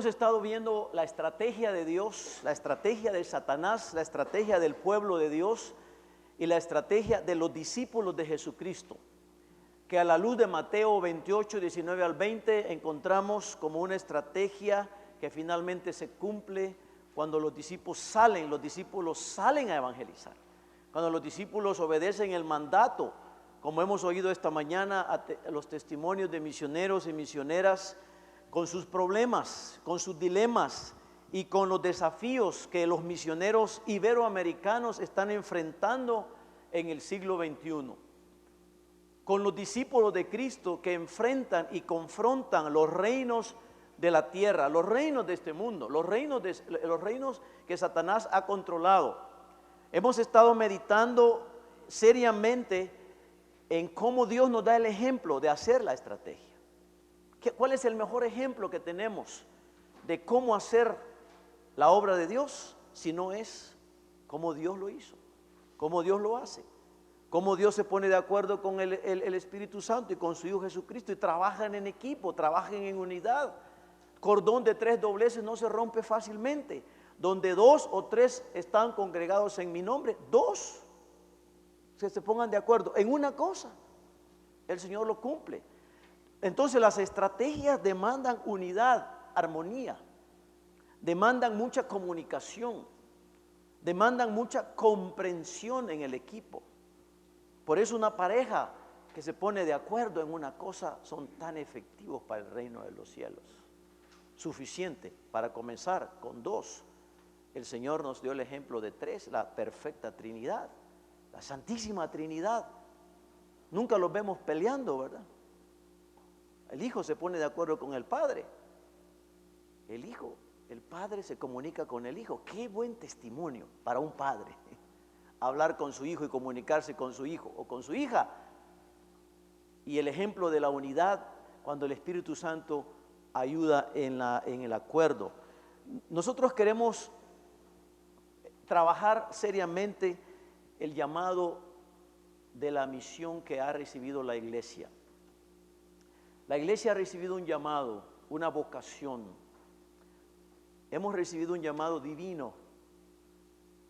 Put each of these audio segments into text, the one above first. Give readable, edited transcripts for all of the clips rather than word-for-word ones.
Hemos estado viendo la estrategia de Dios, la estrategia de Satanás, la estrategia del pueblo de Dios y la estrategia de los discípulos de Jesucristo, que a la luz de Mateo 28, 19 al 20 encontramos como una estrategia que finalmente se cumple cuando los discípulos salen a evangelizar, cuando los discípulos obedecen el mandato, como hemos oído esta mañana a los testimonios de misioneros y misioneras, con sus problemas, con sus dilemas y con los desafíos que los misioneros iberoamericanos están enfrentando en el siglo XXI. Con los discípulos de Cristo que enfrentan y confrontan los reinos de la tierra, los reinos de este mundo, los reinos que Satanás ha controlado. Hemos estado meditando seriamente en cómo Dios nos da el ejemplo de hacer la estrategia. ¿Cuál es el mejor ejemplo que tenemos de cómo hacer la obra de Dios? Si no es cómo Dios lo hizo, cómo Dios lo hace, cómo Dios se pone de acuerdo con el Espíritu Santo y con su Hijo Jesucristo y trabajan en equipo, trabajan en unidad. Cordón de 3 dobleces no se rompe fácilmente. Donde 2 o 3 están congregados en mi nombre, 2 que se pongan de acuerdo en una cosa, el Señor lo cumple. Entonces las estrategias demandan unidad, armonía, demandan mucha comunicación, demandan mucha comprensión en el equipo. Por eso una pareja que se pone de acuerdo en una cosa son tan efectivos para el reino de los cielos. Suficiente para comenzar con 2. El Señor nos dio el ejemplo de 3, la perfecta Trinidad, la Santísima Trinidad. Nunca los vemos peleando, ¿verdad? El Hijo se pone de acuerdo con el Padre. El Padre se comunica con el Hijo. Qué buen testimonio para un padre. Hablar con su hijo y comunicarse con su hijo o con su hija. Y el ejemplo de la unidad cuando el Espíritu Santo ayuda en el acuerdo. Nosotros queremos trabajar seriamente el llamado de la misión que ha recibido la iglesia. La iglesia ha recibido un llamado, una vocación. Hemos recibido un llamado divino.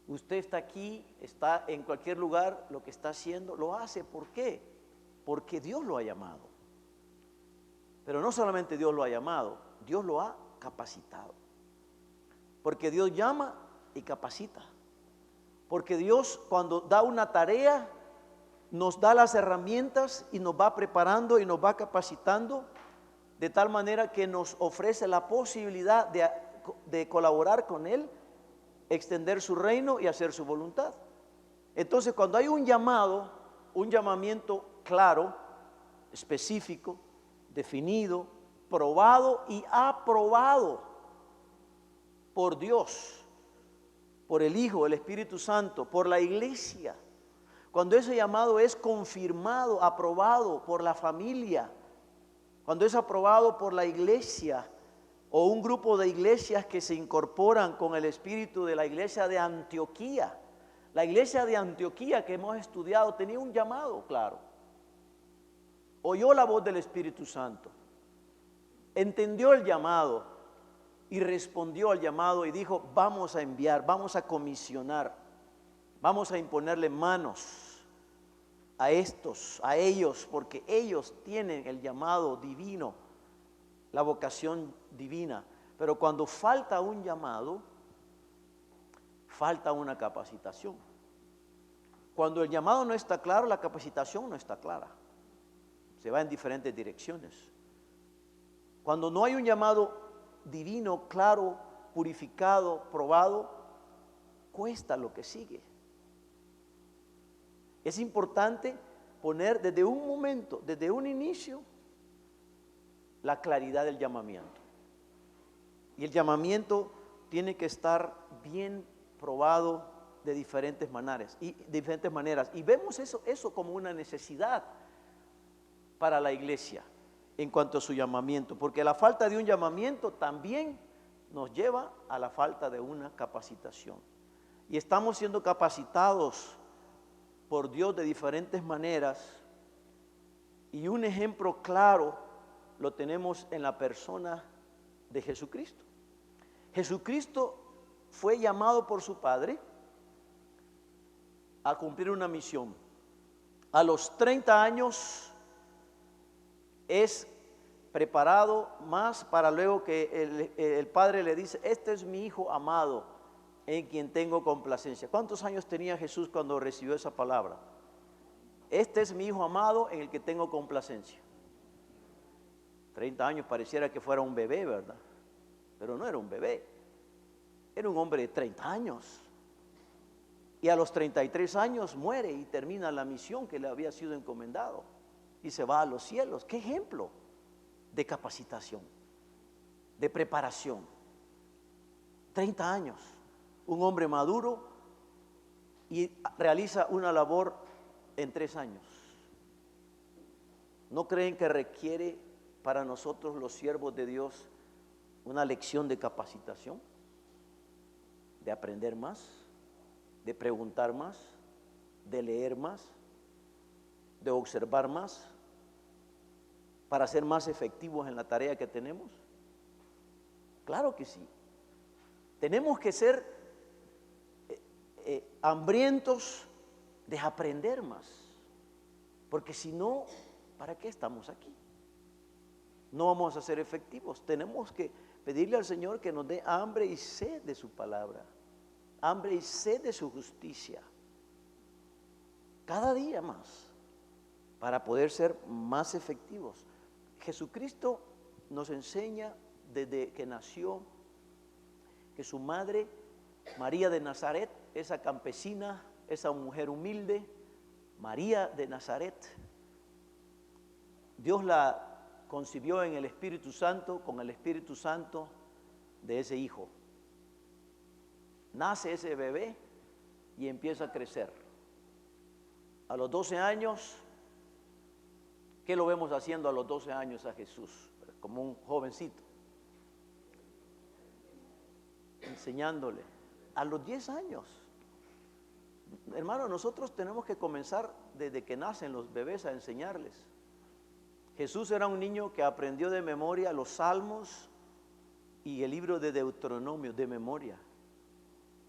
Usted está aquí, está en cualquier lugar, lo que está haciendo, lo hace. ¿Por qué? Porque Dios lo ha llamado. Pero no solamente Dios lo ha llamado, Dios lo ha capacitado. Porque Dios llama y capacita. Porque Dios, cuando da una tarea, nos da las herramientas y nos va preparando y nos va capacitando de tal manera que nos ofrece la posibilidad de colaborar con Él, extender su reino y hacer su voluntad. Entonces, cuando hay un llamado, un llamamiento claro, específico, definido, probado y aprobado por Dios, por el Hijo, el Espíritu Santo, por la iglesia, cuando ese llamado es confirmado, aprobado por la familia, cuando es aprobado por la iglesia o un grupo de iglesias que se incorporan con el espíritu de la iglesia de Antioquía. La iglesia de Antioquía que hemos estudiado tenía un llamado claro. Oyó la voz del Espíritu Santo, entendió el llamado y respondió al llamado y dijo: vamos a enviar, vamos a comisionar, vamos a imponerle manos a ellos, porque ellos tienen el llamado divino, la vocación divina. Pero cuando falta un llamado, falta una capacitación. Cuando el llamado no está claro, la capacitación no está clara. Se va en diferentes direcciones. Cuando no hay un llamado divino, claro, purificado, probado, cuesta lo que sigue. Es importante poner desde un momento, desde un inicio, la claridad del llamamiento. Y el llamamiento tiene que estar bien probado de diferentes maneras. Y vemos eso como una necesidad para la iglesia en cuanto a su llamamiento, porque la falta de un llamamiento también nos lleva a la falta de una capacitación. Y estamos siendo capacitados por Dios de diferentes maneras, y un ejemplo claro lo tenemos en la persona de Jesucristo. Jesucristo fue llamado por su Padre a cumplir una misión. A los 30 años es preparado más para luego que el Padre le dice: este es mi Hijo amado, en quien tengo complacencia. ¿Cuántos años tenía Jesús cuando recibió esa palabra? Este es mi Hijo amado, en el que tengo complacencia. 30 años pareciera que fuera un bebé, ¿verdad? Pero no era un bebé, era un hombre de 30 años. Y a los 33 años muere y termina la misión que le había sido encomendado. Y se va a los cielos. ¿Qué ejemplo de capacitación, de preparación? 30 años, un hombre maduro, y realiza una labor en 3 años. ¿No creen que requiere para nosotros los siervos de Dios una lección de capacitación? De aprender más, de preguntar más, de leer más, de observar más, para ser más efectivos en la tarea que tenemos. Claro que sí. Tenemos que ser hambrientos de aprender más, porque si no, ¿para qué estamos aquí? No vamos a ser efectivos. Tenemos que pedirle al Señor que nos dé hambre y sed de su palabra, hambre y sed de su justicia, cada día más, para poder ser más efectivos. Jesucristo nos enseña desde que nació que su madre, María de Nazaret, esa campesina, esa mujer humilde, María de Nazaret, Dios la concibió en el Espíritu Santo, con el Espíritu Santo de ese hijo. Nace ese bebé y empieza a crecer. A los 12 años, ¿qué lo vemos haciendo a los 12 años a Jesús? Como un jovencito, enseñándole. A los 10 años, hermano, nosotros tenemos que comenzar desde que nacen los bebés a enseñarles. Jesús era un niño que aprendió de memoria los salmos y el libro de Deuteronomio de memoria.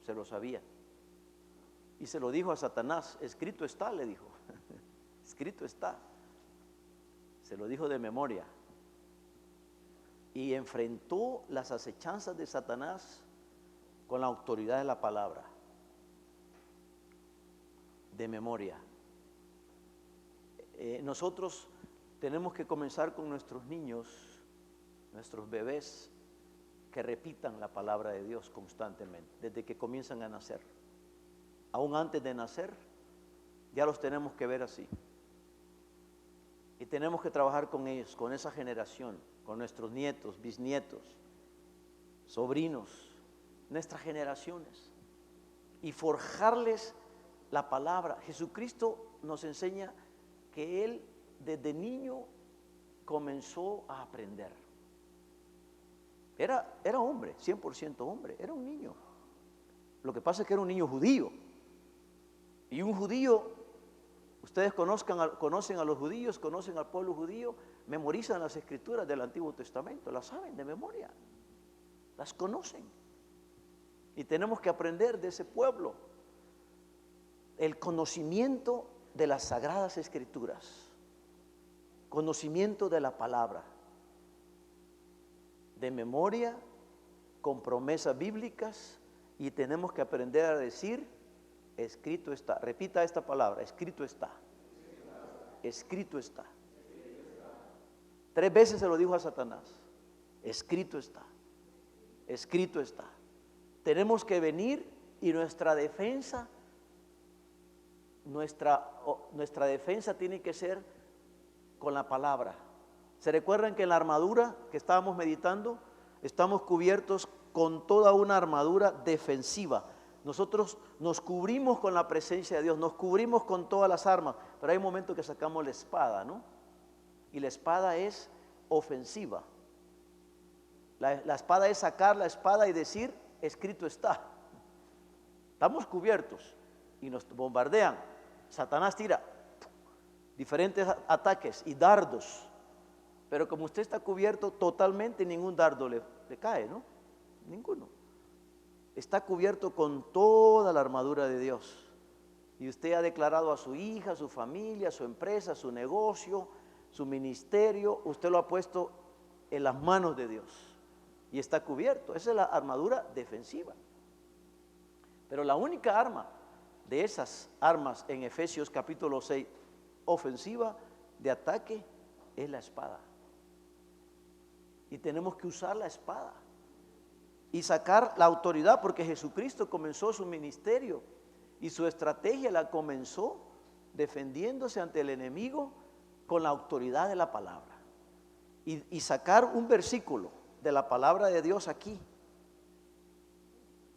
Se lo sabía. Y se lo dijo a Satanás: escrito está, le dijo. Escrito está. Se lo dijo de memoria. Y enfrentó las acechanzas de Satanás con la autoridad de la palabra. De memoria. Nosotros tenemos que comenzar con nuestros niños, nuestros bebés, que repitan la palabra de Dios constantemente, desde que comienzan a nacer. Aún antes de nacer, ya los tenemos que ver así. Y tenemos que trabajar con ellos, con esa generación, con nuestros nietos, bisnietos, sobrinos, nuestras generaciones, y forjarles la palabra. Jesucristo nos enseña que Él desde niño comenzó a aprender. Era hombre, 100% hombre, era un niño. Lo que pasa es que era un niño judío. Y un judío, ustedes conocen a los judíos, conocen al pueblo judío, memorizan las escrituras del Antiguo Testamento, las saben de memoria, las conocen. Y tenemos que aprender de ese pueblo el conocimiento de las sagradas escrituras, conocimiento de la palabra, de memoria, con promesas bíblicas, y tenemos que aprender a decir: escrito está. Repita esta palabra: escrito está. Escrito está. 3 veces se lo dijo a Satanás: escrito está. Escrito está. Tenemos que venir, y nuestra defensa tiene que ser con la palabra. ¿Se recuerdan que en la armadura que estábamos meditando, estamos cubiertos con toda una armadura defensiva? Nosotros nos cubrimos con la presencia de Dios, nos cubrimos con todas las armas, pero hay un momento que sacamos la espada, ¿no? Y la espada es ofensiva. La espada es sacar la espada y decir: escrito está. Estamos cubiertos y nos bombardean. Satanás tira diferentes ataques y dardos, pero como usted está cubierto totalmente, ningún dardo le cae, ¿no? Ninguno. está cubierto con toda la armadura de Dios. Y usted ha declarado a su hija, a su familia, a su empresa, a su negocio, su ministerio, usted lo ha puesto en las manos de Dios y está cubierto. Esa es la armadura defensiva. Pero la única arma de esas armas en Efesios capítulo 6, ofensiva de ataque, es la espada. Y tenemos que usar la espada y sacar la autoridad, porque Jesucristo comenzó su ministerio y su estrategia la comenzó defendiéndose ante el enemigo con la autoridad de la palabra. Y sacar un versículo de la palabra de Dios aquí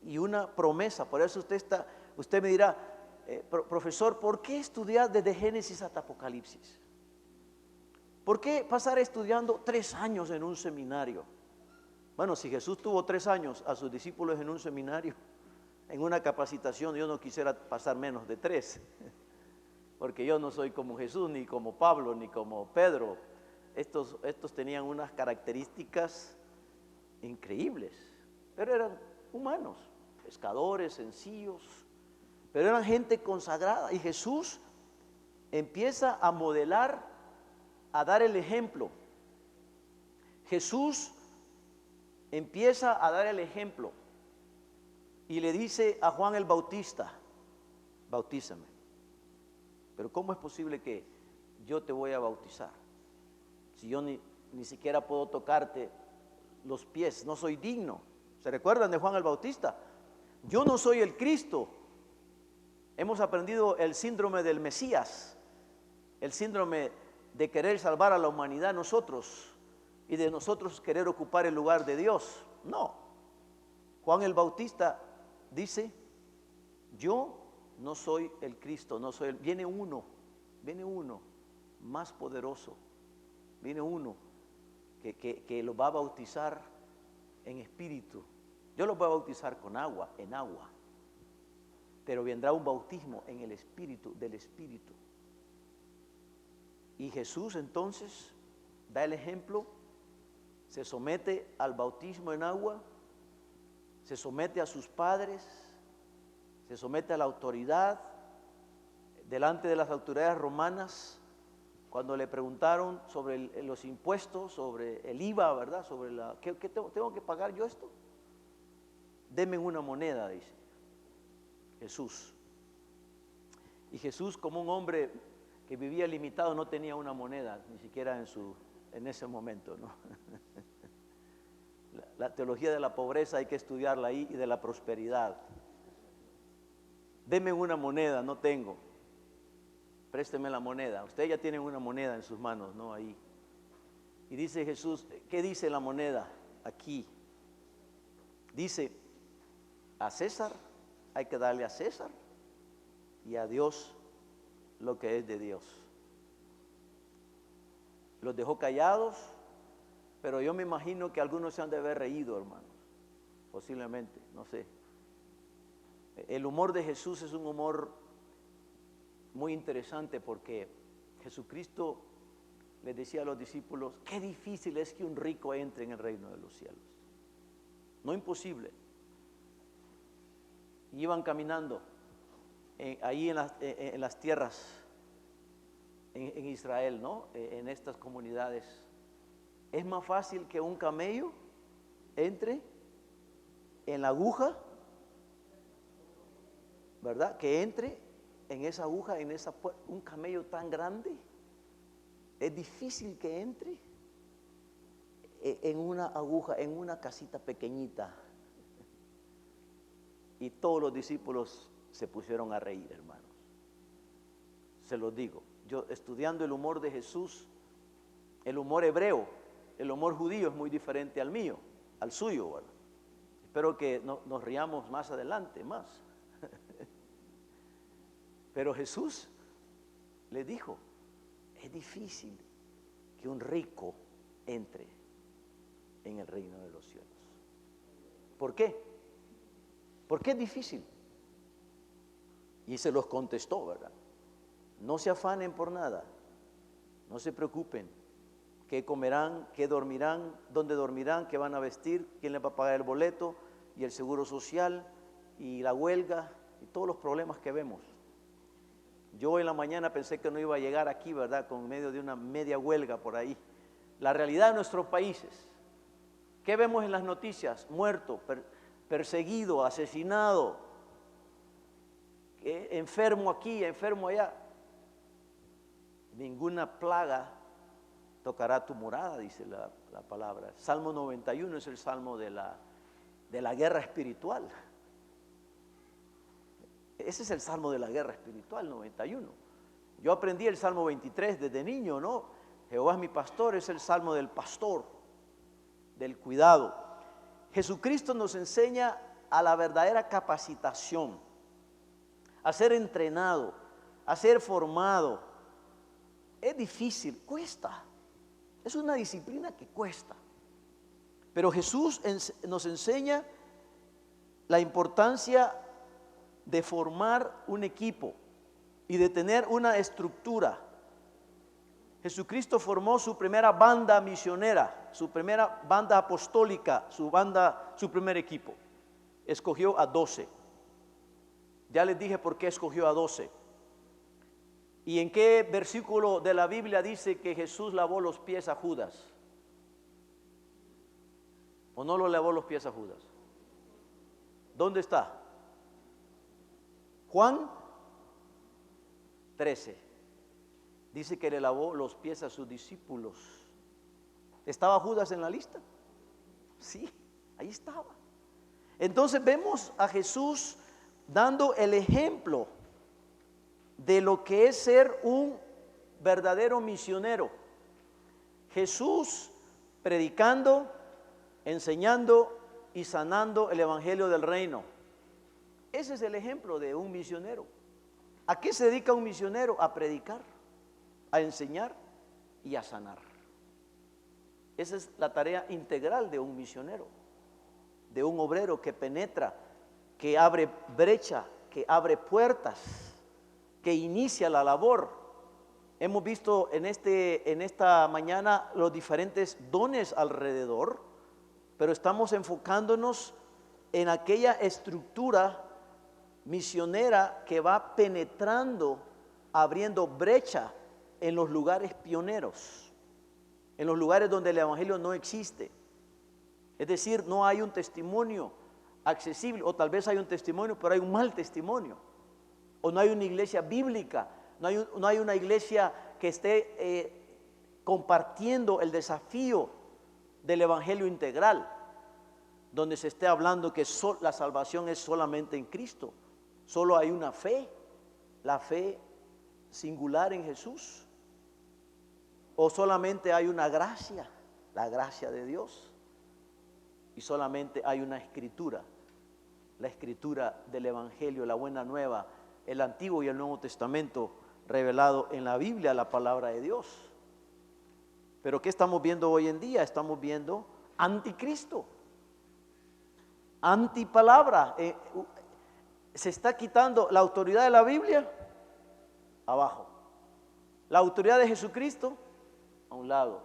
y una promesa. Por eso usted me dirá, profesor, ¿por qué estudiar desde Génesis hasta Apocalipsis? ¿Por qué pasar estudiando 3 años en un seminario? Bueno, si Jesús tuvo 3 años a sus discípulos en un seminario, en una capacitación, yo no quisiera pasar menos de 3, porque yo no soy como Jesús, ni como Pablo, ni como Pedro. Estos tenían unas características increíbles, pero eran humanos, pescadores sencillos, pero eran gente consagrada. Y Jesús empieza a modelar, a dar el ejemplo. Jesús empieza a dar el ejemplo y le dice a Juan el Bautista: bautízame. Pero ¿cómo es posible que yo te voy a bautizar si yo ni siquiera puedo tocarte los pies? No soy digno. ¿Se recuerdan de Juan el Bautista? Yo no soy el Cristo. Hemos aprendido el síndrome del Mesías, el síndrome de querer salvar a la humanidad nosotros y de nosotros querer ocupar el lugar de Dios. No. Juan el Bautista dice: yo no soy el Cristo, no soy viene uno más poderoso, viene uno que lo va a bautizar en espíritu. Yo lo voy a bautizar con agua, en agua, pero vendrá un bautismo en el espíritu, del espíritu. Y Jesús entonces da el ejemplo, se somete al bautismo en agua, se somete a sus padres, se somete a la autoridad, delante de las autoridades romanas. Cuando le preguntaron sobre los impuestos, sobre el IVA, ¿verdad? Sobre ¿qué tengo que pagar yo esto? Denme una moneda, dice Jesús. Y Jesús, como un hombre que vivía limitado, no tenía una moneda, ni siquiera en ese momento, ¿no? La teología de la pobreza hay que estudiarla ahí, y de la prosperidad. Denme una moneda, no tengo. Présteme la moneda. Ustedes ya tienen una moneda en sus manos, ¿no? Ahí. Y dice Jesús, ¿qué dice la moneda aquí? Dice: a César hay que darle a César, y a Dios lo que es de Dios. Los dejó callados, pero yo me imagino que algunos se han de haber reído, hermanos. Posiblemente, no sé. El humor de Jesús es un humor muy interesante, porque Jesucristo les decía a los discípulos: qué difícil es que un rico entre en el reino de los cielos. No imposible. Y iban caminando ahí en las tierras en Israel, ¿no? En estas comunidades. Es más fácil que un camello entre en la aguja, ¿verdad? Que entre en esa aguja, en esa puerta. Un camello tan grande, es difícil que entre en una aguja, en una casita pequeñita. Y todos los discípulos se pusieron a reír, hermanos. Se los digo, yo estudiando el humor de Jesús, el humor hebreo, el humor judío es muy diferente al mío, al suyo, ¿verdad? Espero que nos riamos más adelante, más. Pero Jesús le dijo: es difícil que un rico entre en el reino de los cielos. ¿Por qué? ¿Por qué es difícil? Y se los contestó, ¿verdad? No se afanen por nada, no se preocupen. ¿Qué comerán? ¿Qué dormirán? ¿Dónde dormirán? ¿Qué van a vestir? ¿Quién les va a pagar el boleto y el seguro social? y la huelga y todos los problemas que vemos. Yo hoy en la mañana pensé que no iba a llegar aquí, ¿verdad?, con medio de una media huelga por ahí. La realidad de nuestros países. ¿Qué vemos en las noticias? Muerto, perseguido, asesinado, enfermo aquí, enfermo allá. Ninguna plaga tocará tu morada, dice la palabra. Salmo 91 es el salmo de la guerra espiritual. Ese es el salmo de la guerra espiritual, 91. Yo aprendí el salmo 23 desde niño, ¿no? Jehová es mi pastor, es el salmo del pastor, del cuidado. Jesucristo nos enseña a la verdadera capacitación, a ser entrenado, a ser formado. Es difícil, cuesta. Es una disciplina que cuesta. Pero Jesús nos enseña la importancia de formar un equipo y de tener una estructura. Jesucristo formó su primera banda misionera, su primera banda apostólica, su primer equipo. Escogió a 12. Ya les dije por qué escogió a 12. ¿Y en qué versículo de la Biblia dice que Jesús lavó los pies a Judas? ¿O no lo lavó los pies a Judas? ¿Dónde está? Juan 13. Dice que le lavó los pies a sus discípulos. ¿Estaba Judas en la lista? Sí, ahí estaba. Entonces vemos a Jesús dando el ejemplo de lo que es ser un verdadero misionero. Jesús predicando, enseñando y sanando el evangelio del reino. Ese es el ejemplo de un misionero. ¿A qué se dedica un misionero? A predicar, a enseñar y a sanar. Esa es la tarea integral de un misionero, de un obrero que penetra, que abre brecha, que abre puertas, que inicia la labor. Hemos visto en esta mañana los diferentes dones alrededor, pero estamos enfocándonos en aquella estructura misionera que va penetrando, abriendo brecha en los lugares pioneros, en los lugares donde el evangelio no existe. Es decir, no hay un testimonio accesible, o tal vez hay un testimonio, pero hay un mal testimonio, o no hay una iglesia bíblica, no hay una iglesia que esté compartiendo el desafío del evangelio integral, donde se esté hablando que la salvación es solamente en Cristo. Solo hay una fe, la fe singular en Jesús, o solamente hay una gracia, la gracia de Dios, y solamente hay una escritura, la escritura del evangelio, la buena nueva, el Antiguo y el Nuevo Testamento revelado en la Biblia, la palabra de Dios. Pero ¿qué estamos viendo hoy en día? Estamos viendo anticristo, antipalabra. Se está quitando la autoridad de la Biblia abajo, la autoridad de Jesucristo a un lado.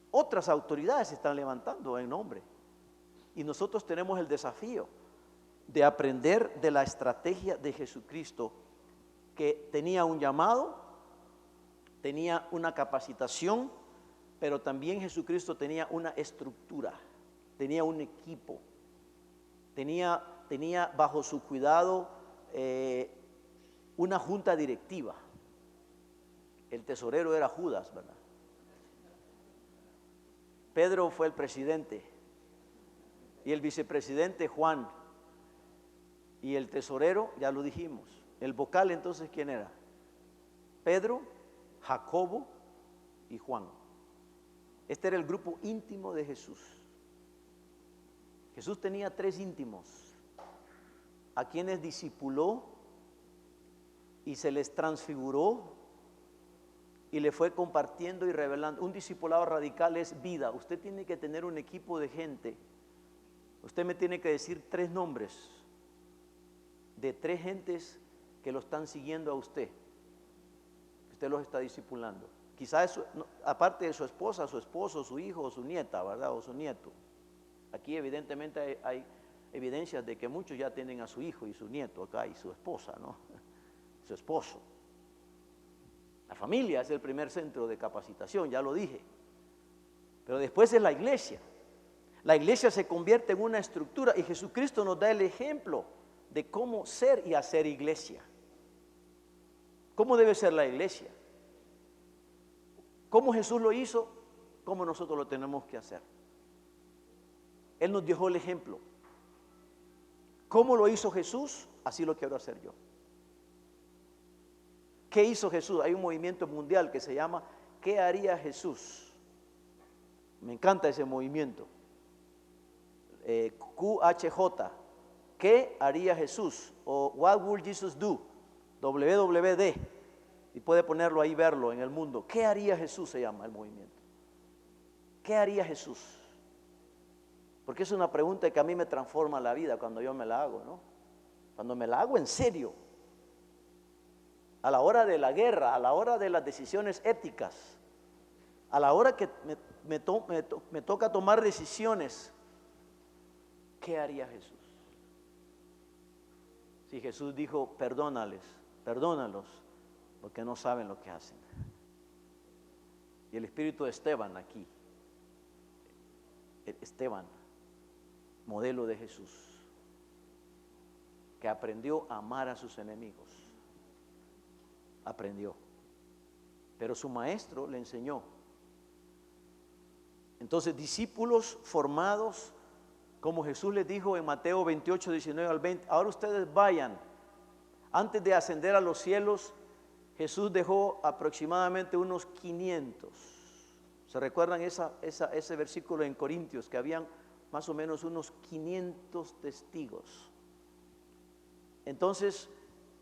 Otras autoridades se están levantando en nombre, y nosotros tenemos el desafío de aprender de la estrategia de Jesucristo, que tenía un llamado, tenía una capacitación, pero también Jesucristo tenía una estructura, tenía un equipo, tenía bajo su cuidado una junta directiva. El tesorero era Judas, ¿verdad? Pedro fue el presidente, y el vicepresidente Juan, y el tesorero, ya lo dijimos. El vocal, entonces, ¿quién era? Pedro, Jacobo y Juan. Este era el grupo íntimo de Jesús. Jesús tenía 3 íntimos, a quienes discipuló y se les transfiguró y le fue compartiendo y revelando. Un discipulado radical es vida. Usted tiene que tener un equipo de gente. Usted me tiene que decir 3 nombres de 3 gentes que lo están siguiendo a usted. Usted los está discipulando. Quizás aparte de su esposa, su esposo, su hijo o su nieta, ¿verdad? O su nieto. Aquí evidentemente hay evidencias de que muchos ya tienen a su hijo y su nieto acá y su esposa, ¿no? Su esposo. La familia es el primer centro de capacitación, ya lo dije. Pero después es la iglesia. La iglesia se convierte en una estructura y Jesucristo nos da el ejemplo de cómo ser y hacer iglesia. ¿Cómo debe ser la iglesia? ¿Cómo Jesús lo hizo? ¿Cómo nosotros lo tenemos que hacer? Él nos dejó el ejemplo. ¿Cómo lo hizo Jesús? Así lo quiero hacer yo. ¿Qué hizo Jesús? Hay un movimiento mundial que se llama ¿qué haría Jesús? Me encanta ese movimiento. QHJ. ¿Qué haría Jesús? O What would Jesus do? WWD. Y puede ponerlo ahí, verlo en el mundo. ¿Qué haría Jesús? Se llama el movimiento. ¿Qué haría Jesús? Porque es una pregunta que a mí me transforma la vida cuando yo me la hago, ¿no? Cuando me la hago en serio. A la hora de la guerra, a la hora de las decisiones éticas, a la hora que me toca tomar decisiones, ¿qué haría Jesús? Si Jesús dijo, perdónalos, porque no saben lo que hacen. Y el espíritu de Esteban aquí, Esteban, modelo de Jesús, que aprendió a amar a sus enemigos. Aprendió, pero su maestro le enseñó. Entonces, discípulos formados, como Jesús les dijo en Mateo 28, 19 al 20, ahora ustedes vayan. Antes de ascender a los cielos, Jesús dejó aproximadamente unos 500. ¿Se recuerdan ese versículo en Corintios? Que habían más o menos unos 500 testigos. Entonces,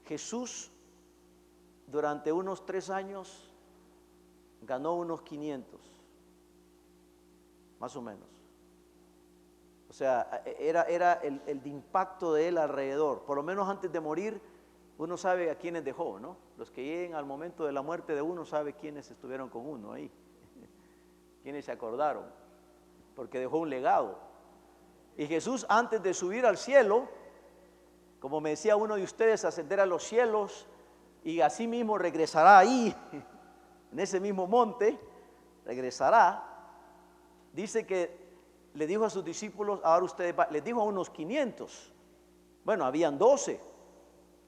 Jesús durante unos 3 años ganó unos 500, más o menos. O sea, era el impacto de él alrededor. Por lo menos antes de morir, uno sabe a quiénes dejó, ¿no? Los que lleguen al momento de la muerte de uno, sabe quiénes estuvieron con uno ahí, quiénes se acordaron, porque dejó un legado. Y Jesús, antes de subir al cielo, como me decía uno de ustedes, ascender a los cielos, y así mismo regresará ahí, en ese mismo monte, regresará. Dice que le dijo a sus discípulos, ahora ustedes, les dijo a unos 500, bueno, habían 12,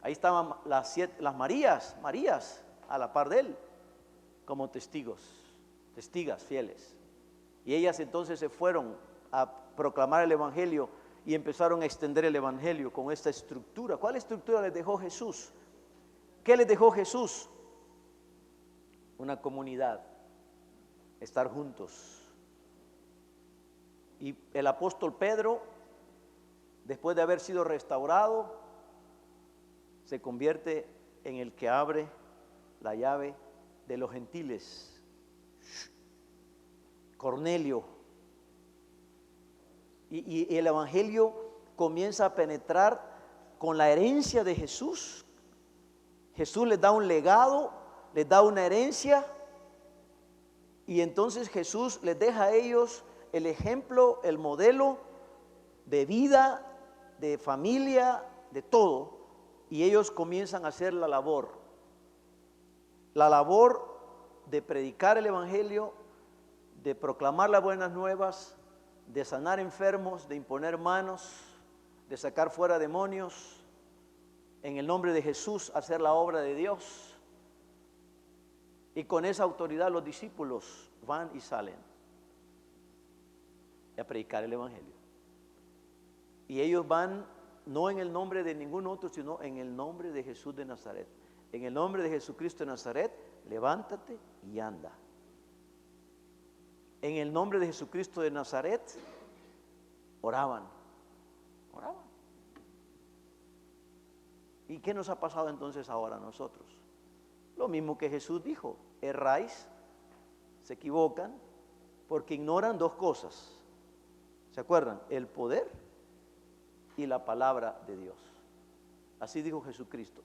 ahí estaban las Marías a la par de él, como testigas fieles. Y ellas entonces se fueron a proclamar el evangelio y empezaron a extender el evangelio con esta estructura. ¿Cuál estructura les dejó Jesús? ¿Qué les dejó Jesús? Una comunidad, estar juntos. Y el apóstol Pedro, después de haber sido restaurado, se convierte en el que abre la llave de los gentiles. Cornelio. Y el evangelio comienza a penetrar con la herencia de Jesús. Jesús les da un legado, les da una herencia, y entonces Jesús les deja a ellos el ejemplo, el modelo de vida, de familia, de todo, y ellos comienzan a hacer la labor de predicar el evangelio, de proclamar las buenas nuevas, de sanar enfermos, de imponer manos, de sacar fuera demonios, en el nombre de Jesús hacer la obra de Dios. Y con esa autoridad los discípulos van y salen a predicar el evangelio. Y ellos van no en el nombre de ningún otro, sino en el nombre de Jesús de Nazaret. En el nombre de Jesucristo de Nazaret, levántate y anda. En el nombre de Jesucristo de Nazaret, oraban. ¿Y qué nos ha pasado entonces ahora a nosotros? Lo mismo que Jesús dijo: erráis, se equivocan, porque ignoran 2 cosas. ¿Se acuerdan? El poder y la palabra de Dios. Así dijo Jesucristo.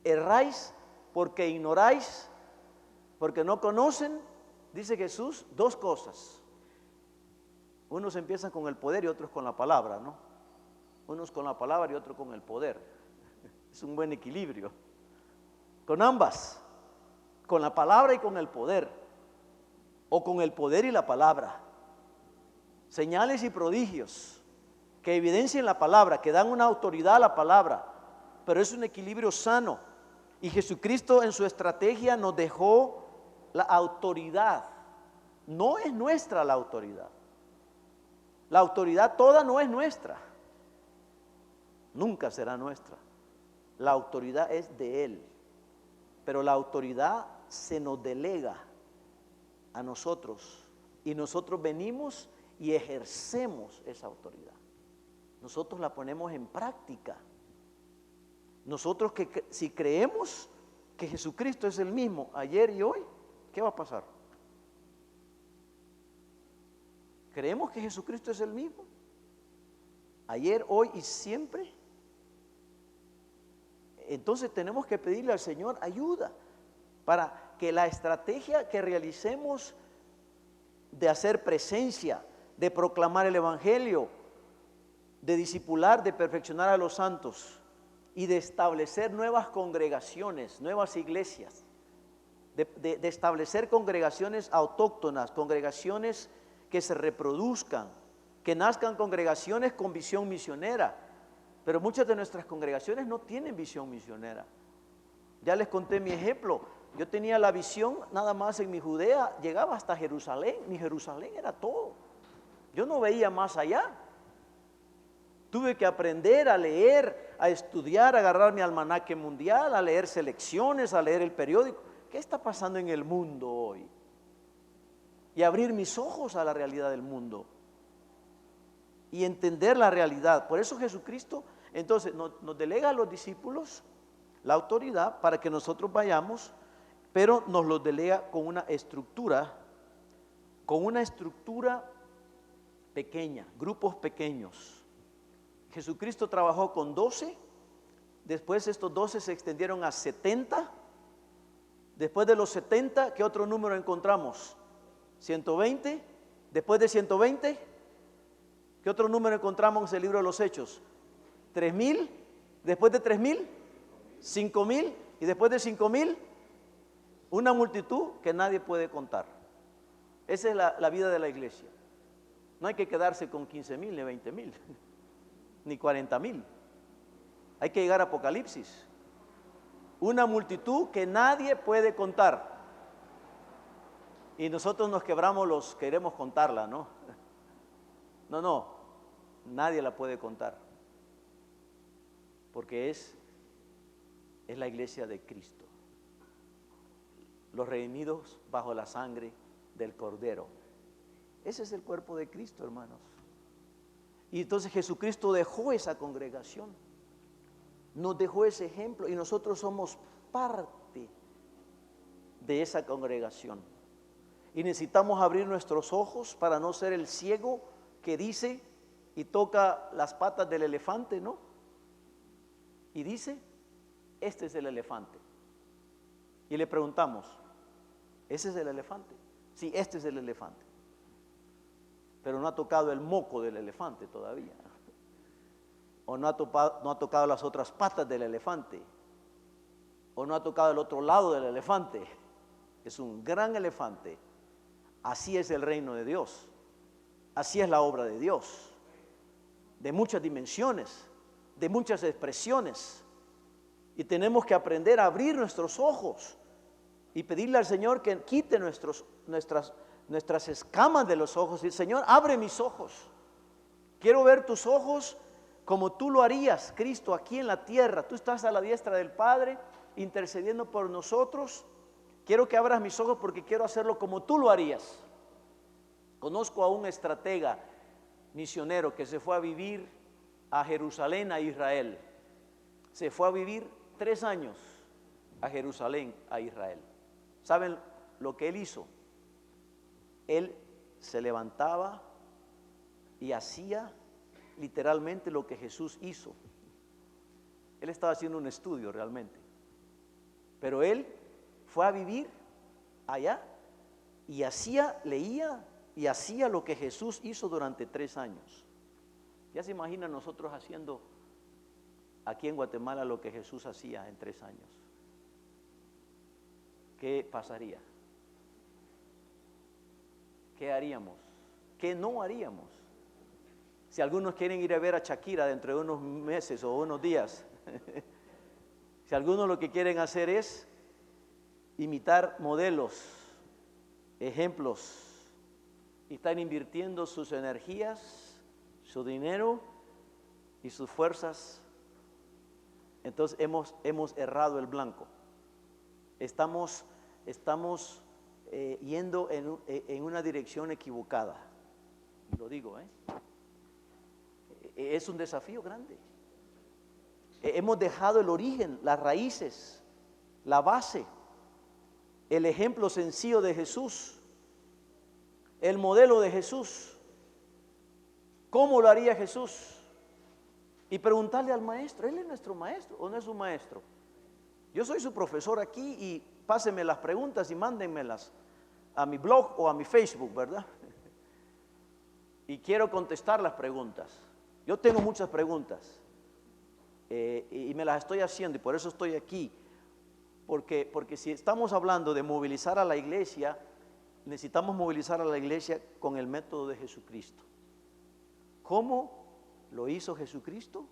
Erráis porque ignoráis, porque no conocen, dice Jesús, 2 cosas. Unos empiezan con el poder y otros con la palabra, ¿no? unos con la palabra y otros con el poder. Es un buen equilibrio. Con ambas, con la palabra y con el poder, o con el poder y la palabra. Señales y prodigios que evidencian la palabra, que dan una autoridad a la palabra, pero es un equilibrio sano. Y Jesucristo en su estrategia nos dejó la autoridad. No es nuestra la autoridad. La autoridad toda no es nuestra. Nunca será nuestra. La autoridad es de Él. Pero la autoridad se nos delega a nosotros. Y nosotros venimos y ejercemos esa autoridad. Nosotros la ponemos en práctica. Nosotros si creemos que Jesucristo es el mismo ayer y hoy, ¿qué va a pasar? ¿Creemos que Jesucristo es el mismo ayer, hoy y siempre? Entonces tenemos que pedirle al Señor ayuda para que la estrategia que realicemos de hacer presencia, de proclamar el Evangelio, de discipular, de perfeccionar a los santos y de establecer nuevas congregaciones, nuevas iglesias, de establecer congregaciones autóctonas, congregaciones que se reproduzcan, que nazcan congregaciones con visión misionera. Pero muchas de nuestras congregaciones no tienen visión misionera. Ya les conté mi ejemplo. Yo tenía la visión nada más en mi Judea, llegaba hasta Jerusalén. Mi Jerusalén era todo. Yo no veía más allá. Tuve que aprender a leer, a estudiar, a agarrar mi almanaque mundial, a leer selecciones, a leer el periódico. ¿Qué está pasando en el mundo hoy? Y abrir mis ojos a la realidad del mundo. Y entender la realidad. Por eso Jesucristo entonces nos delega a los discípulos la autoridad para que nosotros vayamos, pero nos lo delega con una estructura pequeña, grupos pequeños. Jesucristo trabajó con 12, después estos 12 se extendieron a 70, después de los 70, ¿qué otro número encontramos? 120, después de 120, ¿qué otro número encontramos en el libro de los Hechos? 3,000, después de 3,000, 5,000, y después de 5,000, una multitud que nadie puede contar. Esa es la vida de la iglesia. No hay que quedarse con 15,000 ni 20,000, ni 40,000. Hay que llegar a Apocalipsis. Una multitud que nadie puede contar. Y nosotros nos quebramos queremos contarla, ¿no? No, nadie la puede contar. Porque es la iglesia de Cristo. Los redimidos bajo la sangre del Cordero. Ese es el cuerpo de Cristo, hermanos. Y entonces Jesucristo dejó esa congregación. Nos dejó ese ejemplo y nosotros somos parte de esa congregación. Y necesitamos abrir nuestros ojos para no ser el ciego que dice y toca las patas del elefante, ¿no? Y dice, este es el elefante. Y le preguntamos, ¿ese es el elefante? Sí, este es el elefante. Pero no ha tocado el moco del elefante todavía. O no ha tocado las otras patas del elefante. O no ha tocado el otro lado del elefante. Es un gran elefante. Así es el reino de Dios. Así es la obra de Dios. De muchas dimensiones, de muchas expresiones. Y tenemos que aprender a abrir nuestros ojos y pedirle al Señor que quite nuestras escamas de los ojos. Y Señor, abre mis ojos. Quiero ver tus ojos como tú lo harías, Cristo, aquí en la tierra. Tú estás a la diestra del Padre, intercediendo por nosotros. Quiero que abras mis ojos porque quiero hacerlo como tú lo harías. Conozco a un estratega misionero que se fue a vivir a Jerusalén, a Israel. Se fue a vivir 3 años a Jerusalén, a Israel. ¿Saben lo que él hizo? Él se levantaba y hacía literalmente lo que Jesús hizo. Él estaba haciendo un estudio realmente. Pero él fue a vivir allá y leía y hacía lo que Jesús hizo durante 3 años. Ya se imagina nosotros haciendo aquí en Guatemala lo que Jesús hacía en 3 años. ¿Qué pasaría? ¿Qué haríamos? ¿Qué no haríamos? Si algunos quieren ir a ver a Shakira dentro de unos meses o unos días, si algunos lo que quieren hacer es imitar modelos, ejemplos, y están invirtiendo sus energías, su dinero y sus fuerzas, entonces hemos errado el blanco. Estamos yendo en una dirección equivocada. Lo digo, es un desafío grande. Hemos dejado el origen, las raíces, la base, el ejemplo sencillo de Jesús, el modelo de Jesús. ¿Cómo lo haría Jesús? Y preguntarle al maestro. ¿Él es nuestro maestro o no es un maestro? Yo soy su profesor aquí y pásenme las preguntas y mándenmelas a mi blog o a mi Facebook, ¿verdad? Y quiero contestar las preguntas. Yo tengo muchas preguntas y me las estoy haciendo y por eso estoy aquí. Porque si estamos hablando de movilizar a la iglesia, necesitamos movilizar a la iglesia con el método de Jesucristo. ¿Cómo lo hizo Jesucristo?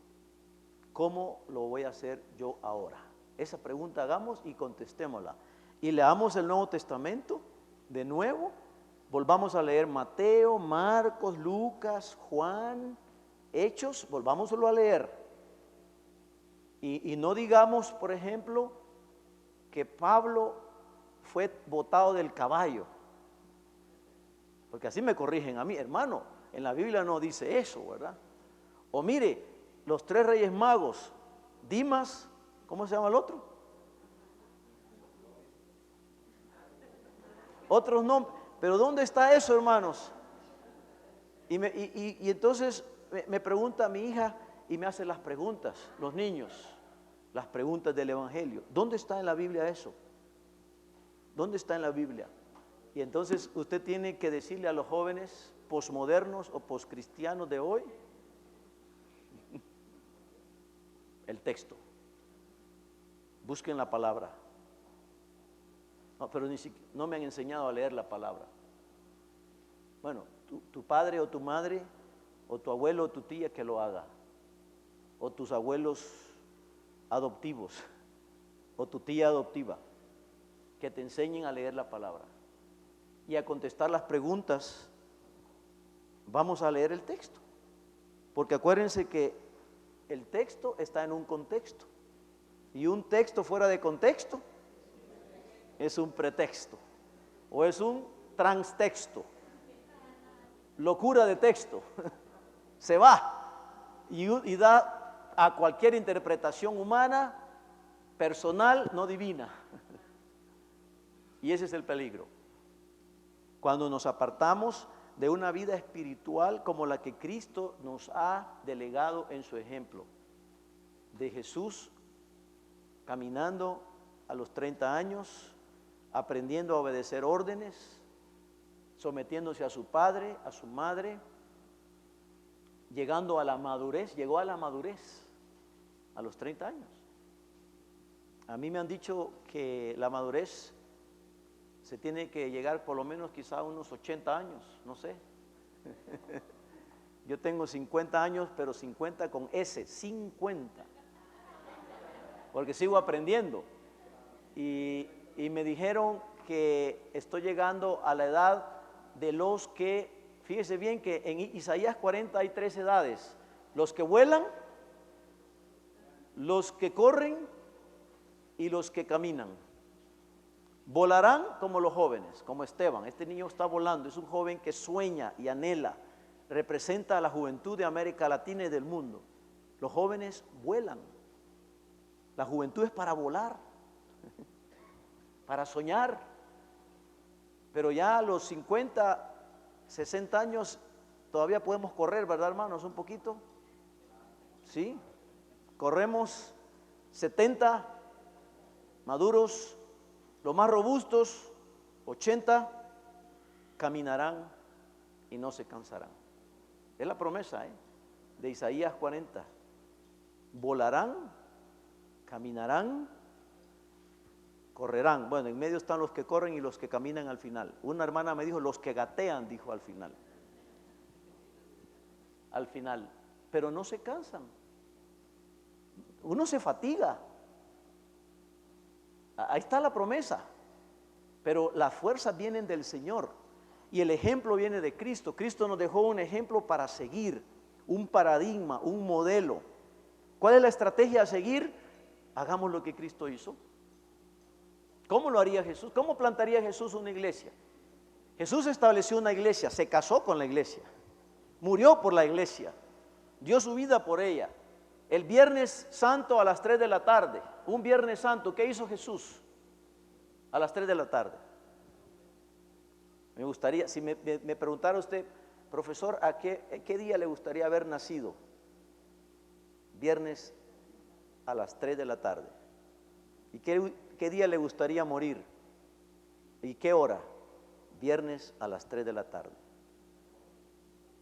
¿Cómo lo voy a hacer yo ahora? Esa pregunta hagamos y contestémosla. Y leamos el Nuevo Testamento de nuevo. Volvamos a leer Mateo, Marcos, Lucas, Juan, Hechos. Volvámoslo a leer. Y no digamos, por ejemplo, que Pablo fue botado del caballo. Porque así me corrigen a mí, hermano. En la Biblia no dice eso, ¿verdad? O mire, los 3 reyes magos, Dimas, ¿cómo se llama el otro? Otros nombres. Pero ¿dónde está eso, hermanos? Y entonces me pregunta mi hija y me hace las preguntas, los niños, las preguntas del Evangelio. ¿Dónde está en la Biblia eso? ¿Dónde está en la Biblia? Y entonces usted tiene que decirle a los jóvenes posmodernos o poscristianos de hoy el texto. Busquen la palabra. No, pero no me han enseñado a leer la palabra. Bueno, tu padre o tu madre, o tu abuelo o tu tía que lo haga, o tus abuelos adoptivos, o tu tía adoptiva, que te enseñen a leer la palabra y a contestar las preguntas. Vamos a leer el texto, porque acuérdense que el texto está en un contexto, y un texto fuera de contexto es un pretexto o es un transtexto, locura de texto. Se va y da a cualquier interpretación humana, personal, no divina. Y ese es el peligro. Cuando nos apartamos de una vida espiritual como la que Cristo nos ha delegado en su ejemplo, de Jesús caminando a los 30 años, aprendiendo a obedecer órdenes, sometiéndose a su padre, a su madre, llegando a la madurez. Llegó a la madurez a los 30 años. A mí me han dicho que la madurez se tiene que llegar por lo menos quizá a unos 80 años, no sé. Yo tengo 50 años, pero 50 con S, 50. Porque sigo aprendiendo. Y me dijeron que estoy llegando a la edad de los que, fíjese bien que en Isaías 40 hay 3 edades: los que vuelan, los que corren y los que caminan. Volarán como los jóvenes, como Esteban. Este niño está volando, es un joven que sueña y anhela, representa a la juventud de América Latina y del mundo. Los jóvenes vuelan. La juventud es para volar, para soñar. Pero ya a los 50, 60 años todavía podemos correr, ¿verdad, hermanos? Un poquito. ¿Sí? Corremos 70, maduros, los más robustos, 80, caminarán y no se cansarán. Es la promesa, de Isaías 40. Volarán, caminarán, correrán. Bueno, en medio están los que corren y los que caminan al final. Una hermana me dijo, los que gatean, dijo al final. Al final. Pero no se cansan. Uno se fatiga. Ahí está la promesa. Pero las fuerzas vienen del Señor. Y el ejemplo viene de Cristo. Cristo nos dejó un ejemplo para seguir. Un paradigma, un modelo. ¿Cuál es la estrategia a seguir? Hagamos lo que Cristo hizo. ¿Cómo lo haría Jesús? ¿Cómo plantaría Jesús una iglesia? Jesús estableció una iglesia, se casó con la iglesia, murió por la iglesia, dio su vida por ella. El Viernes Santo a las 3 de la tarde, un Viernes Santo, ¿qué hizo Jesús? A las 3 de la tarde. Me gustaría, si me preguntara usted, profesor, ¿a qué día le gustaría haber nacido? Viernes a las 3 de la tarde. ¿Y qué día le gustaría morir? ¿Y qué hora? Viernes a las 3 de la tarde.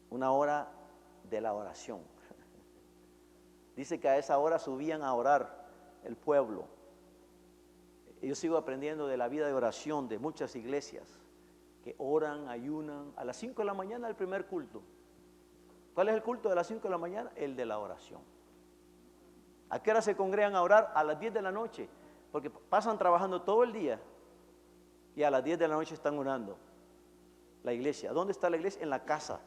Una hora de la oración. Dice que a esa hora subían a orar el pueblo. Yo sigo aprendiendo de la vida de oración de muchas iglesias que oran, ayunan. A las 5 de la mañana el primer culto. ¿Cuál es el culto de las 5 de la mañana? El de la oración. ¿A qué hora se congregan a orar? A las 10 de la noche. Porque pasan trabajando todo el día y a las 10 de la noche están orando. La iglesia. ¿Dónde está la iglesia? En la casa,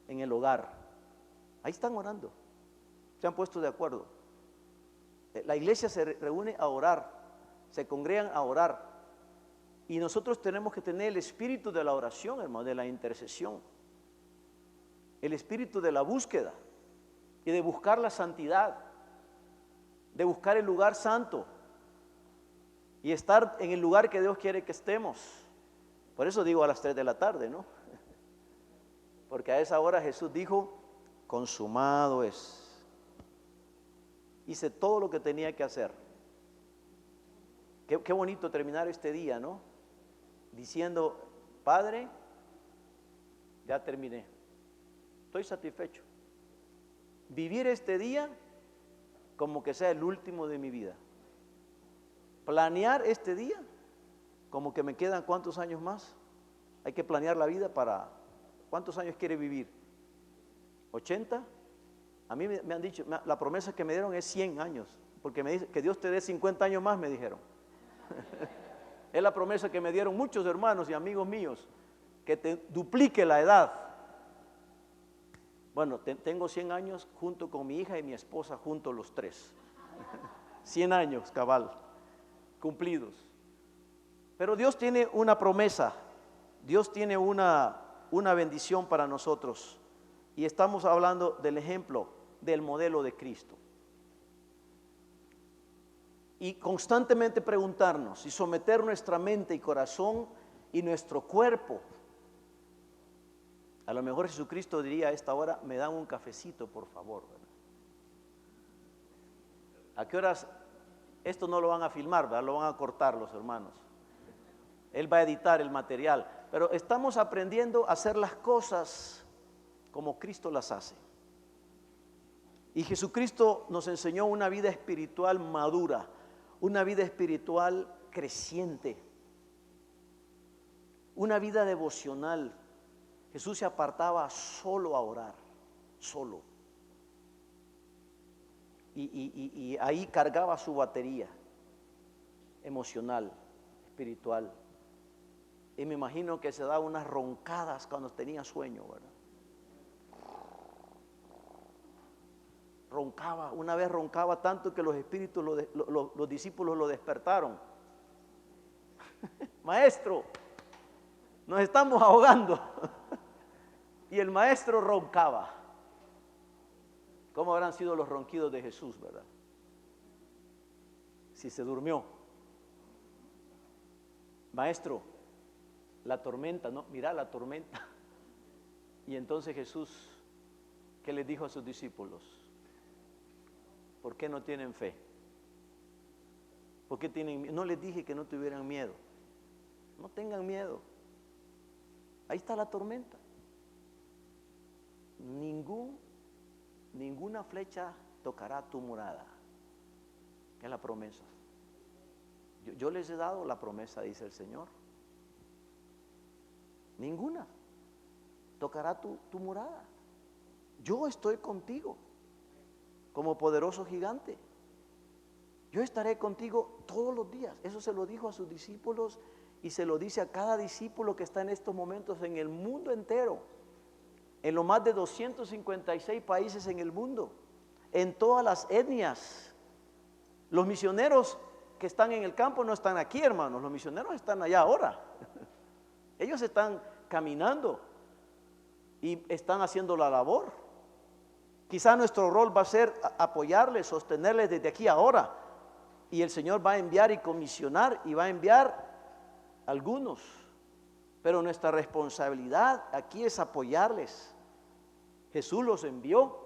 en el hogar. Ahí están orando. Se han puesto de acuerdo. La iglesia se reúne a orar, se congregan a orar. Y nosotros tenemos que tener el espíritu de la oración, hermano, de la intercesión. El espíritu de la búsqueda y de buscar la santidad, de buscar el lugar santo. Y estar en el lugar que Dios quiere que estemos. Por eso digo a las 3 de la tarde, ¿no? Porque a esa hora Jesús dijo, consumado es. Hice todo lo que tenía que hacer. Qué bonito terminar este día, ¿no? Diciendo, Padre, ya terminé. Estoy satisfecho. Vivir este día como que sea el último de mi vida. Planear este día como que me quedan ¿cuántos años más? Hay que planear la vida para ¿cuántos años quiere vivir? ¿80? A mí me han dicho, la promesa que me dieron es 100 años, porque me dice que Dios te dé 50 años más, me dijeron. Es la promesa que me dieron muchos hermanos y amigos míos, que te duplique la edad. Bueno, tengo 100 años junto con mi hija y mi esposa, juntos los tres. 100 años, cabal, cumplidos. Pero Dios tiene una promesa, Dios tiene una bendición para nosotros. Y estamos hablando del ejemplo, del modelo de Cristo. Y constantemente preguntarnos y someter nuestra mente y corazón y nuestro cuerpo. A lo mejor Jesucristo diría a esta hora, me dan un cafecito, por favor, ¿verdad? ¿A qué horas? Esto no lo van a filmar, ¿verdad? Lo van a cortar los hermanos. Él va a editar el material. Pero estamos aprendiendo a hacer las cosas como Cristo las hace. Y Jesucristo nos enseñó una vida espiritual madura, una vida espiritual creciente, una vida devocional. Jesús se apartaba solo a orar, solo. Y ahí cargaba su batería emocional, espiritual. Y me imagino que se daba unas roncadas cuando tenía sueño, ¿verdad? Roncaba, una vez roncaba tanto que los espíritus, los discípulos lo despertaron. Maestro, nos estamos ahogando. Y el maestro roncaba. ¿Cómo habrán sido los ronquidos de Jesús, verdad? Si se durmió. Maestro, la tormenta, no, mira la tormenta. Y entonces Jesús, ¿qué les dijo a sus discípulos? ¿Por qué no tienen fe? ¿Por qué tienen miedo? No les dije que no tuvieran miedo. No tengan miedo. Ahí está la tormenta. Ningún ninguna flecha tocará tu morada. Es la promesa. Yo les he dado la promesa, dice el Señor. Ninguna tocará tu morada. Yo estoy contigo como poderoso gigante. Yo estaré contigo todos los días. Eso se lo dijo a sus discípulos y se lo dice a cada discípulo que está en estos momentos en el mundo entero, en los más de 256 países en el mundo, en todas las etnias. Los misioneros que están en el campo no están aquí, hermanos. Los misioneros están allá ahora. Ellos están caminando y están haciendo la labor. Quizá nuestro rol va a ser apoyarles, sostenerles desde aquí ahora. Y el Señor va a enviar y comisionar y va a enviar algunos. Pero nuestra responsabilidad aquí es apoyarles. Jesús los envió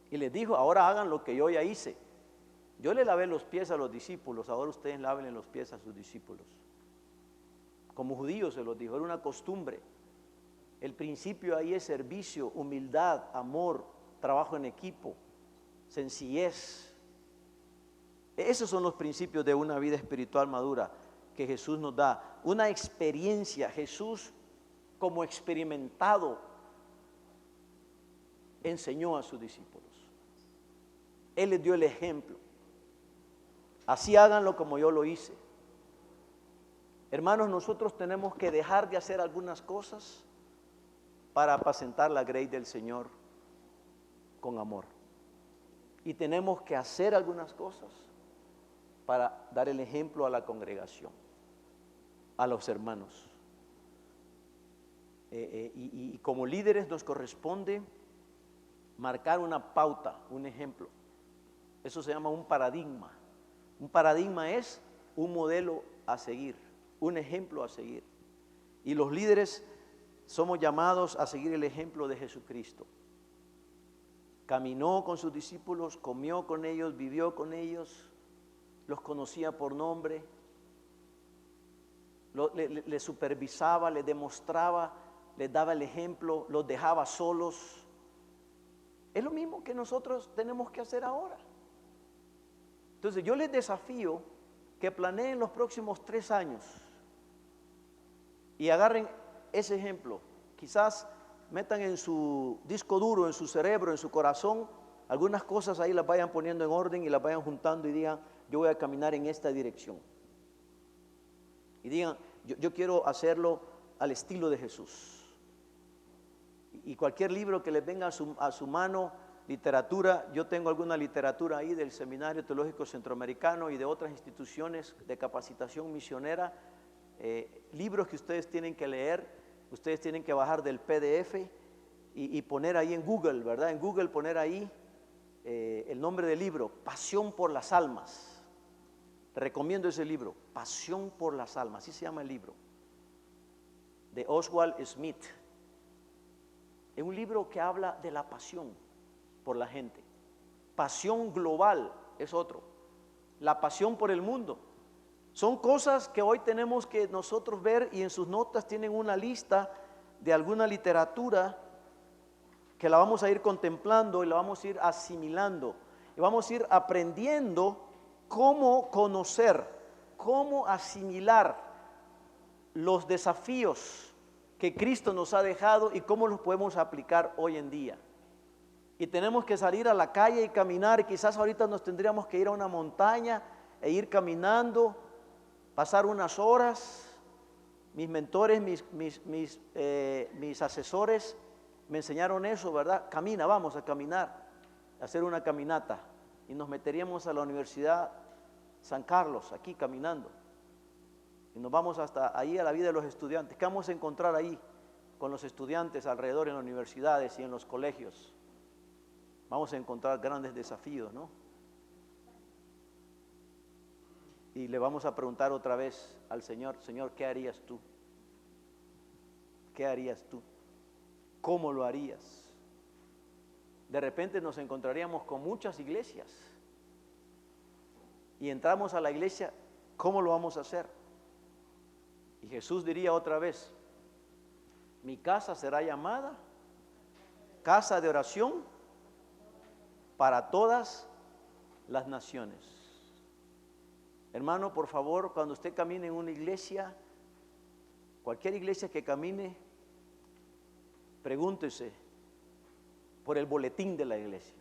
y les dijo, ahora hagan lo que yo ya hice. Yo le lavé los pies a los discípulos, ahora ustedes laven los pies a sus discípulos. Como judíos se los dijo, era una costumbre. El principio ahí es servicio, humildad, amor, trabajo en equipo, sencillez. Esos son los principios de una vida espiritual madura que Jesús nos da. Una experiencia, Jesús como experimentado enseñó a sus discípulos. Él les dio el ejemplo. Así háganlo como yo lo hice. Hermanos, nosotros tenemos que dejar de hacer algunas cosas para apacentar la grey del Señor con amor. Y tenemos que hacer algunas cosas para dar el ejemplo a la congregación, a los hermanos. Y como líderes nos corresponde marcar una pauta, un ejemplo. Eso se llama un paradigma. Un paradigma es un modelo a seguir, un ejemplo a seguir. Y los líderes somos llamados a seguir el ejemplo de Jesucristo. Caminó con sus discípulos, comió con ellos, vivió con ellos, los conocía por nombre, les supervisaba, les demostraba, les daba el ejemplo, los dejaba solos. Es lo mismo que nosotros tenemos que hacer ahora. Entonces yo les desafío que planeen los próximos 3 años y agarren ese ejemplo. Quizás metan en su disco duro, en su cerebro, en su corazón, algunas cosas ahí las vayan poniendo en orden y las vayan juntando y digan, yo voy a caminar en esta dirección. Y digan, yo quiero hacerlo al estilo de Jesús. Y cualquier libro que les venga a su mano, literatura, yo tengo alguna literatura ahí del Seminario Teológico Centroamericano y de otras instituciones de capacitación misionera, libros que ustedes tienen que leer, ustedes tienen que bajar del PDF y poner ahí en Google, ¿verdad? En Google poner ahí el nombre del libro, Pasión por las Almas. Te recomiendo ese libro, Pasión por las Almas, así se llama el libro, de Oswald Smith. Es un libro que habla de la pasión por la gente. Pasión global es otro. La pasión por el mundo. Son cosas que hoy tenemos que nosotros ver, y en sus notas tienen una lista de alguna literatura que la vamos a ir contemplando y la vamos a ir asimilando y vamos a ir aprendiendo cómo conocer, cómo asimilar los desafíos que Cristo nos ha dejado y cómo los podemos aplicar hoy en día. Y tenemos que salir a la calle y caminar, y quizás ahorita nos tendríamos que ir a una montaña e ir caminando, pasar unas horas. Mis mentores, mis asesores me enseñaron eso, ¿verdad? Camina, vamos a caminar, a hacer una caminata. Y nos meteríamos a la Universidad San Carlos, aquí caminando. Y nos vamos hasta ahí a la vida de los estudiantes. ¿Qué vamos a encontrar ahí con los estudiantes alrededor en las universidades y en los colegios? Vamos a encontrar grandes desafíos, ¿no? Y le vamos a preguntar otra vez al Señor, Señor, ¿qué harías tú? ¿Qué harías tú? ¿Cómo lo harías? De repente nos encontraríamos con muchas iglesias y entramos a la iglesia, ¿cómo lo vamos a hacer? Y Jesús diría otra vez, mi casa será llamada casa de oración para todas las naciones. Hermano, por favor, cuando usted camine en una iglesia, cualquier iglesia que camine, pregúntese por el boletín de la iglesia,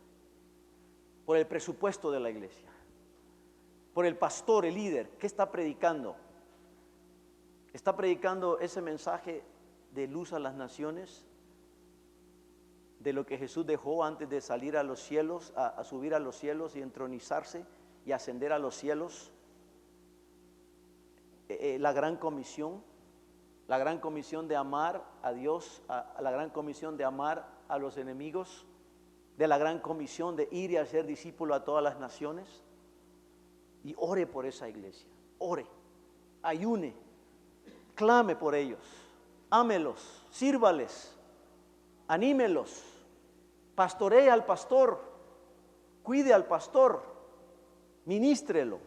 por el presupuesto de la iglesia, por el pastor, el líder. ¿Qué está predicando? ¿Está predicando ese mensaje de luz a las naciones? De lo que Jesús dejó antes de salir a los cielos, a subir a los cielos y entronizarse y ascender a los cielos. La gran comisión de amar a Dios, la gran comisión de amar a los enemigos, de la gran comisión de ir y hacer discípulos a todas las naciones. Y ore por esa iglesia, ore, ayune, clame por ellos, ámelos, sírvales, anímelos, pastoree al pastor, cuide al pastor, ministrelo,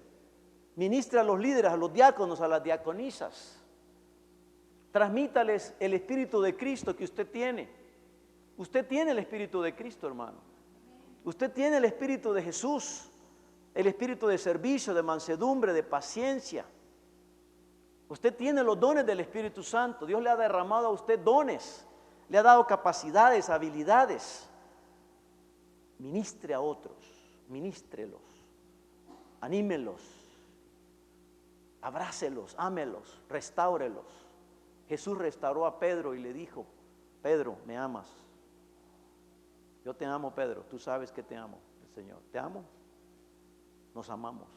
ministre a los líderes, a los diáconos, a las diaconisas. Transmítales el Espíritu de Cristo que usted tiene. Usted tiene el Espíritu de Cristo, hermano. Usted tiene el Espíritu de Jesús, el Espíritu de servicio, de mansedumbre, de paciencia. Usted tiene los dones del Espíritu Santo. Dios le ha derramado a usted dones, le ha dado capacidades, habilidades. Ministre a otros, ministrelos, anímelos, abrácelos, ámelos, restáurelos. Jesús restauró a Pedro y le dijo: Pedro, ¿me amas? Yo te amo, Pedro, tú sabes que te amo, el Señor. ¿Te amo? Nos amamos.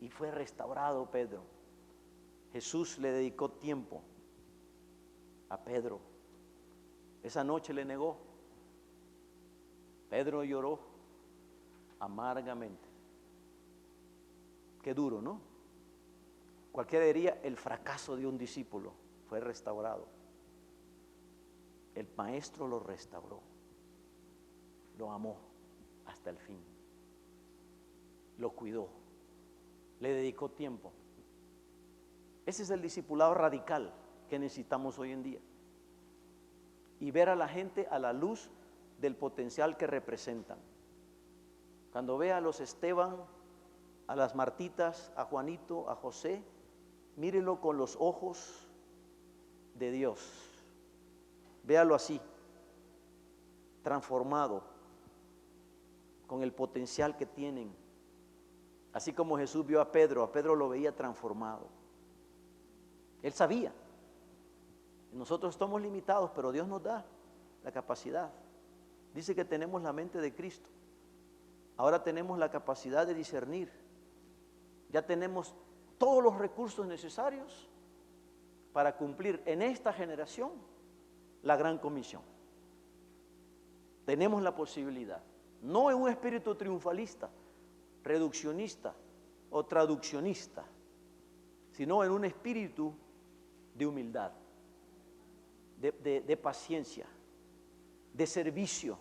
Y fue restaurado Pedro. Jesús le dedicó tiempo a Pedro. Esa noche le negó. Pedro lloró amargamente. Qué duro, ¿no? Cualquiera diría el fracaso de un discípulo. Fue restaurado. El maestro lo restauró. Lo amó hasta el fin. Lo cuidó. Le dedicó tiempo. Ese es el discipulado radical que necesitamos hoy en día. Y ver a la gente a la luz del potencial que representan. Cuando vea a los Esteban, a las Martitas, a Juanito, a José, mírelo con los ojos de Dios. Véalo así, transformado, con el potencial que tienen. Así como Jesús vio a Pedro lo veía transformado. Él sabía. Nosotros estamos limitados, pero Dios nos da la capacidad. Dice que tenemos la mente de Cristo. Ahora tenemos la capacidad de discernir. Ya tenemos todos los recursos necesarios para cumplir en esta generación la gran comisión. Tenemos la posibilidad, no en un espíritu triunfalista, reduccionista o traduccionista, sino en un espíritu de humildad, de paciencia, de servicio,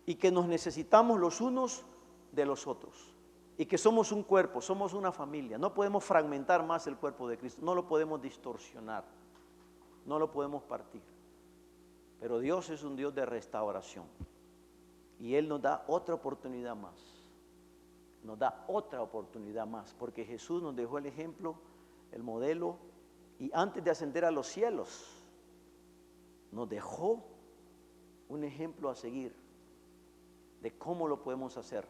y que nos necesitamos los unos de los otros, y que somos un cuerpo, somos una familia. No podemos fragmentar más el cuerpo de Cristo, no lo podemos distorsionar, no lo podemos partir. Pero Dios es un Dios de restauración, y Él nos da otra oportunidad más, nos da otra oportunidad más, porque Jesús nos dejó el ejemplo, el modelo, y antes de ascender a los cielos, nos dejó un ejemplo a seguir de cómo lo podemos hacer.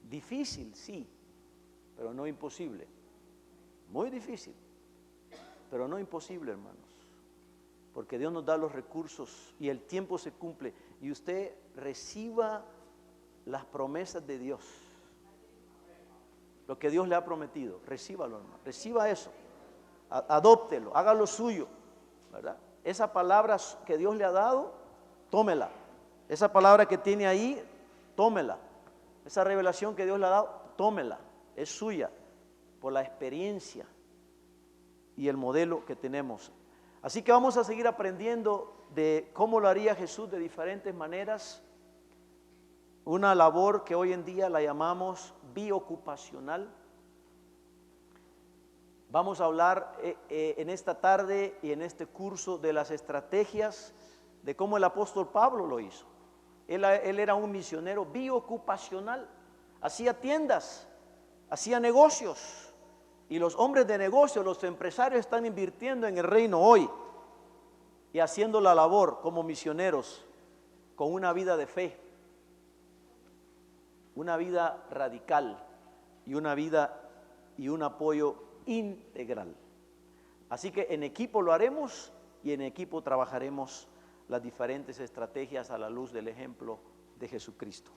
Difícil, sí, pero no imposible. Muy difícil, pero no imposible, hermanos. Porque Dios nos da los recursos y el tiempo se cumple. Y usted reciba las promesas de Dios. Lo que Dios le ha prometido, recíbalo, hermano. Reciba eso. Adóptelo, hágalo suyo, ¿verdad? Esa palabra que Dios le ha dado, tómela. Esa palabra que tiene ahí, tómela. Esa revelación que Dios le ha dado, tómela. Es suya por la experiencia y el modelo que tenemos. Así que vamos a seguir aprendiendo de cómo lo haría Jesús de diferentes maneras. Una labor que hoy en día la llamamos biocupacional. Vamos a hablar en esta tarde y en este curso de las estrategias de cómo el apóstol Pablo lo hizo. Él era un misionero biocupacional, hacía tiendas, hacía negocios. Y los hombres de negocio, los empresarios están invirtiendo en el reino hoy y haciendo la labor como misioneros con una vida de fe, una vida radical y una vida y un apoyo integral. Así que en equipo lo haremos y en equipo trabajaremos las diferentes estrategias a la luz del ejemplo de Jesucristo.